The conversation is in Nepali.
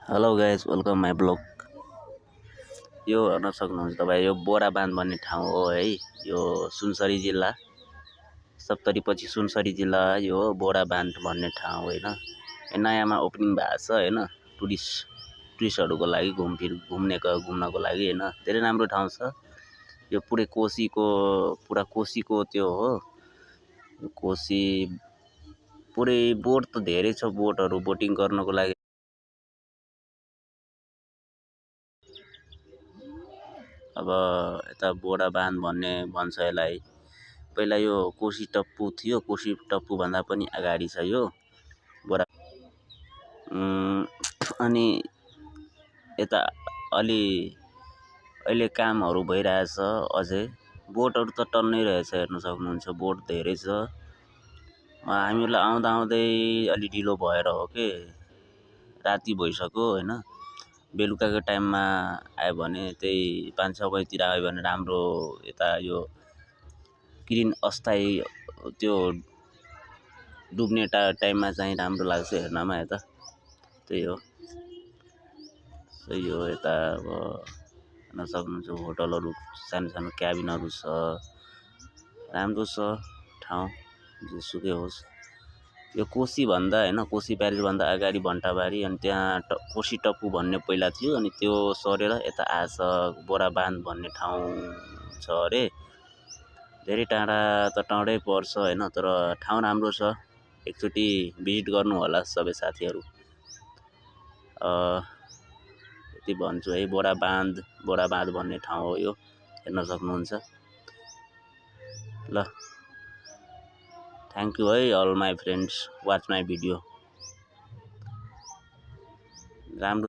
Hello guys welcome my blog. यो हेर्न सक्नुहुन्छ तपाईँ, यो बोरा बाँध भन्ने ठाउँ हो है। यो सुनसरी जिल्ला, सप्तरी पछि सुनसरी जिल्ला यो बोरा बाँध भन्ने ठाउँ होइन। नयाँमा ओपनिङ भएको छ होइन, टुरिस्टहरूको लागि घुम्नको लागि होइन। धेरै राम्रो ठाउँ छ यो। पुरै कोसीको त्यो हो। कोसी पुरै बोट त धेरै छ, बोटिङ गर्नको लागि। अब यता बोरा बाँध भन्ने भन्छ यसलाई। पहिला यो कोसी टप्पु थियो, कोसी टप्पु भन्दा पनि अगाडि छ यो बोरा। अनि यता अहिले कामहरू भइरहेछ अझै। बोटहरू त टन्नै रहेछ, हेर्न सक्नुहुन्छ बोट धेरै छ। हामीलाई आउँदै अलि ढिलो भएर हो कि, राति भइसक्यो होइन। बेलुकाको टाइममा आयो भने त्यही 5-6 बजीतिर आयो भने राम्रो। यता यो किरिन अस्थायी त्यो डुब्ने टाइममा चाहिँ राम्रो लाग्छ हेर्नमा। यता त्यही हो यता अब हेर्न सक्नुहुन्छ होटलहरू, सानो क्याबिनहरू छ। राम्रो छ ठाउँ, जेसुकै होस्। यो कोसी भन्दा होइन, कोसी ब्यारेज भन्दा अगाडि भन्टाबारी, अनि त्यहाँ कोसी टप्पु भन्ने पहिला थियो। अनि त्यो सरेर यता आएछ बोरा बाँध भन्ने ठाउँ छ अरे। धेरै टाढा त टाढै पर्छ होइन, तर ठाउँ राम्रो छ। एकचोटि भिजिट गर्नु होला सबै साथीहरू। यति भन्छु है। बोरा बाँध भन्ने ठाउँ हो यो, हेर्न सक्नुहुन्छ ल। Thank you hey all my friends, watch my video. राम्रो